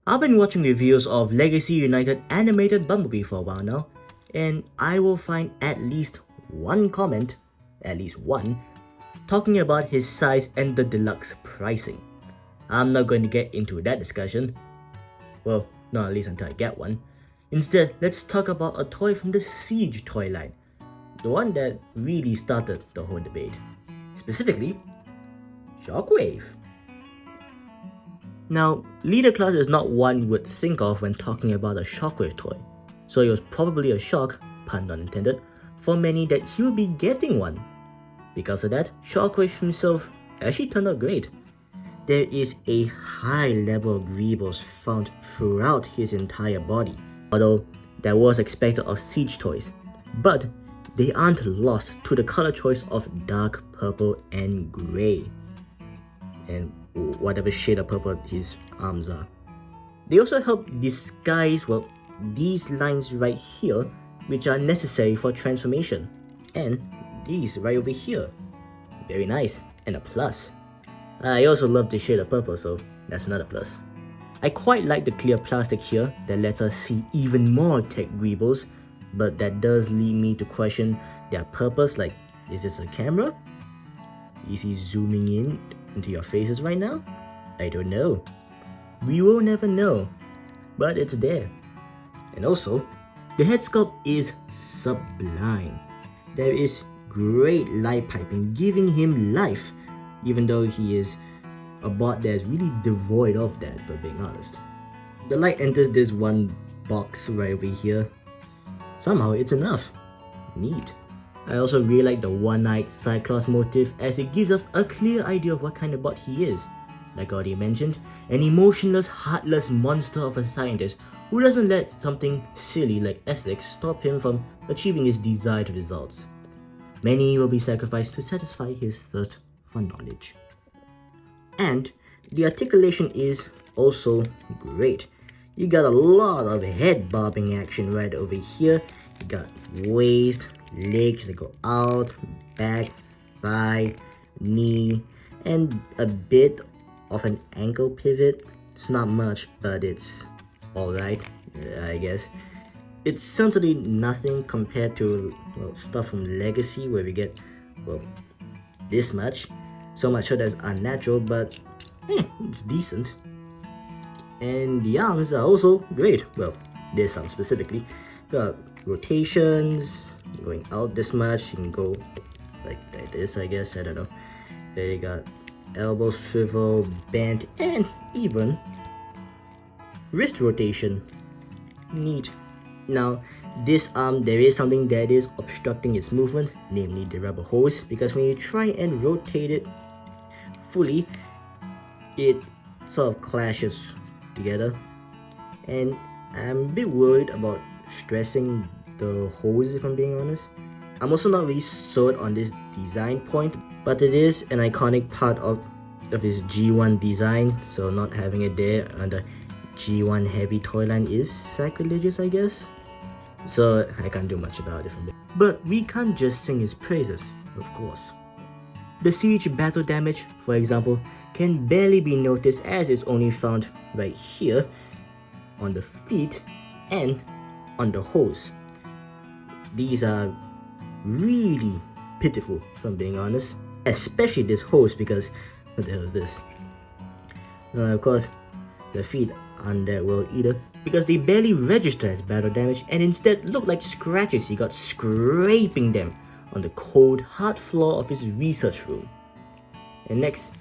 I've been watching reviews of Legacy United animated Bumblebee for a while now, and I will find at least one comment, at least one, talking about his size and the deluxe pricing. I'm not going to get into that discussion. Well, not at least until I get one. Instead, let's talk about a toy from the Siege toy line, the one that really started the whole debate. Specifically, Shockwave. Now, Leader Class is not one you would think of when talking about a Shockwave toy, so it was probably a shock, pun not intended, for many that he would be getting one. Because of that, Shockwave himself actually turned out great. There is a high level of rebels found throughout his entire body, although that was expected of Siege toys, but they aren't lost to the color choice of dark purple and grey, and whatever shade of purple his arms are. They also help disguise, well, these lines right here, which are necessary for transformation, and these right over here. Very nice, and a plus. I also love the shade of purple, so that's another plus. I quite like the clear plastic here that lets us see even more tech rebels, but that does lead me to question their purpose, like, is this a camera? Is he zooming in into your faces right now? I don't know. We will never know, but it's there. And also, the head sculpt is sublime. There is great light piping giving him life, even though he is a bot that is really devoid of that, for being honest. The light enters this one box right over here. Somehow it's enough. Neat. I also really like the one-eyed Cyclops motif, as it gives us a clear idea of what kind of bot he is. Like already mentioned, an emotionless, heartless monster of a scientist who doesn't let something silly like ethics stop him from achieving his desired results. Many will be sacrificed to satisfy his thirst for knowledge. And the articulation is also great. You got a lot of head bobbing action right over here. You got waist, legs that go out, back, thigh, knee, and a bit of an ankle pivot. It's not much, but it's alright, I guess. It's certainly nothing compared to, well, stuff from Legacy where we get, well, this much. So much so that's unnatural, but it's decent. And the arms are also great. Well, this arm specifically. Got rotations, going out this much, you can go like this, I guess, I don't know. There you got elbow swivel, bend, and even wrist rotation. Neat. Now, this arm, there is something that is obstructing its movement, namely the rubber hose, because when you try and rotate it fully, it sort of clashes together, and I'm a bit worried about stressing the hose, if I'm being honest. I'm also not really sold on this design point, but it is an iconic part of his G1 design, so not having it there on the G1 heavy toy line is sacrilegious, I guess. So I can't do much about it from there. But we can't just sing his praises, of course. The Siege battle damage, for example, can barely be noticed as it's only found right here on the feet and on the hose. These are really pitiful, if I'm being honest, especially this hose, because what the hell is this? Of course, the feet aren't that well either, because they barely register as battle damage and instead look like scratches he got scraping them on the cold, hard floor of his research room. And next,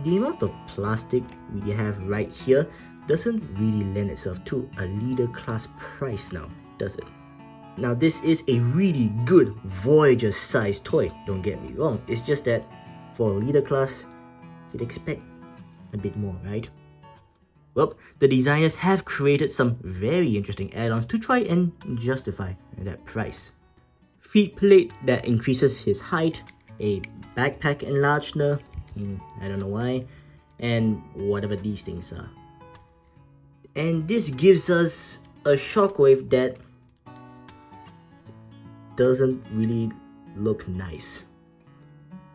the amount of plastic we have right here doesn't really lend itself to a leader class price now, does it? Now, this is a really good Voyager sized toy, don't get me wrong. It's just that for a leader class, you'd expect a bit more, right? Well, the designers have created some very interesting add-ons to try and justify that price. Feet plate that increases his height, a backpack enlarger, I don't know why, and whatever these things are. And this gives us a Shockwave that doesn't really look nice.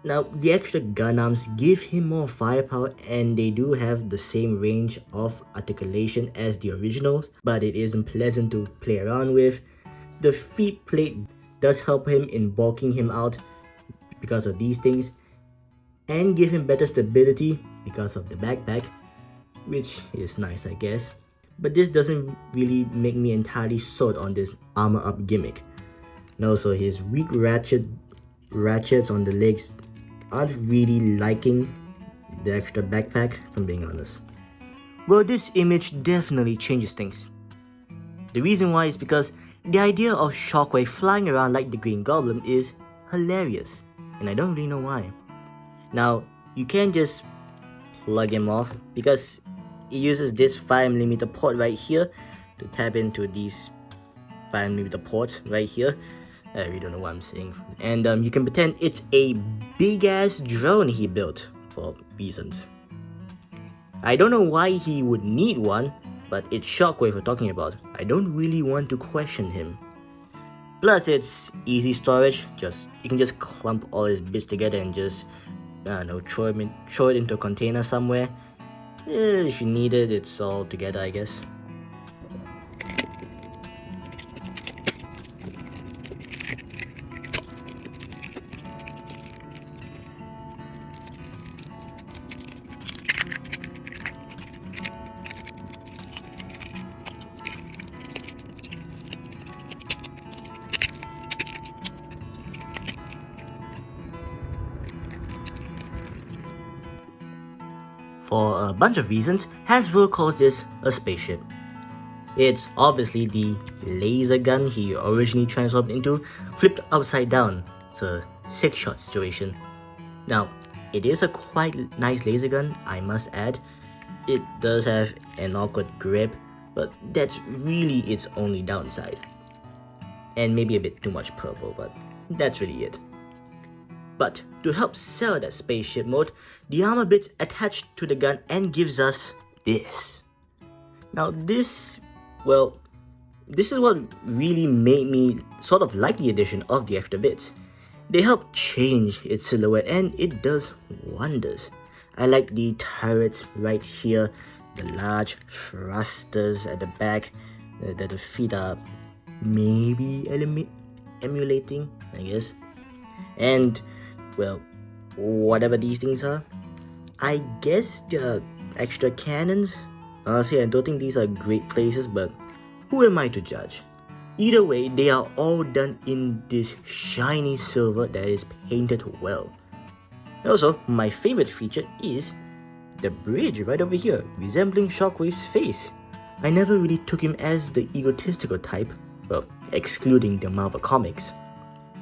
Now, the extra gun arms give him more firepower and they do have the same range of articulation as the originals, but it isn't pleasant to play around with. The feet plate does help him in bulking him out because of these things, and give him better stability because of the backpack, which is nice, I guess. But this doesn't really make me entirely sold on this armor up gimmick. And also his weak ratchets on the legs aren't really liking the extra backpack, if I'm being honest. Well, this image definitely changes things. The reason why is because the idea of Shockwave flying around like the Green Goblin is hilarious, and I don't really know why. Now, you can't just plug him off because it uses this 5mm port right here to tap into these 5mm ports right here. I really don't know what I'm saying. And you can pretend it's a big ass drone he built for reasons. I don't know why he would need one, but it's Shockwave we're talking about. I don't really want to question him. Plus, it's easy storage. You can just clump all his bits together and just, I don't know, throw it into a container somewhere. If you need it, it's all together, I guess. For a bunch of reasons, Hasbro calls this a spaceship. It's obviously the laser gun he originally transformed into, flipped upside down. It's a 6-shot situation. Now, it is a quite nice laser gun, I must add. It does have an awkward grip, but that's really its only downside. And maybe a bit too much purple, but that's really it. But to help sell that spaceship mode, the armor bit's attached to the gun and gives us this. Now this is what really made me sort of like the addition of the extra bits. They help change its silhouette and it does wonders. I like the turrets right here, the large thrusters at the back, that the feet are maybe emulating, I guess. And well, whatever these things are, I guess they're extra cannons. Honestly, I don't think these are great places, but who am I to judge? Either way, they are all done in this shiny silver that is painted well. Also, my favorite feature is the bridge right over here, resembling Shockwave's face. I never really took him as the egotistical type, well, excluding the Marvel comics.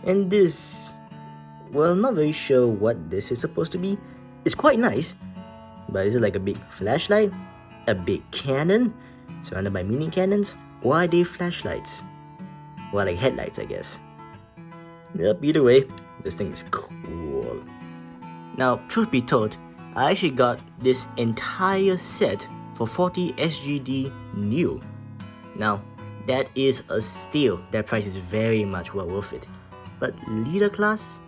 And this, well, not very sure what this is supposed to be. It's quite nice, but is it like a big flashlight? A big cannon? Surrounded by mini cannons? Or are they flashlights? Well, like headlights, I guess. Yep, either way, this thing is cool. Now, truth be told, I actually got this entire set for 40 SGD new. Now, that is a steal. That price is very much well worth it. But leader class?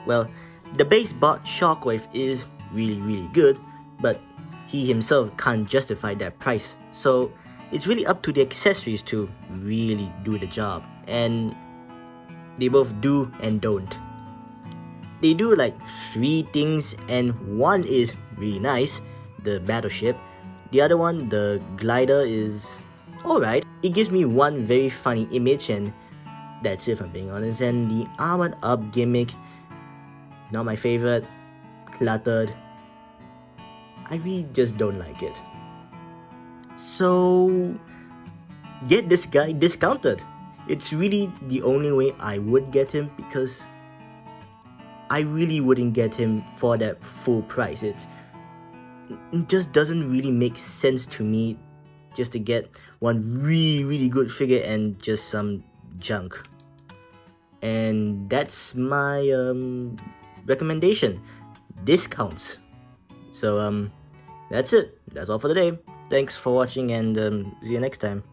Well, the base bot Shockwave is really good, but he himself can't justify that price. So it's really up to the accessories to really do the job. And they both do and don't. They do like 3 things, and one is really nice, the battleship. The other one, the glider, is alright. It gives me one very funny image, and that's it if I'm being honest. And the armored up gimmick, not my favorite, cluttered. I really just don't like it. So get this guy discounted. It's really the only way I would get him, because I really wouldn't get him for that full price. It just doesn't really make sense to me just to get one really good figure and just some junk. And that's my recommendation. Discounts. So that's it. That's all for today. Thanks for watching, and see you next time.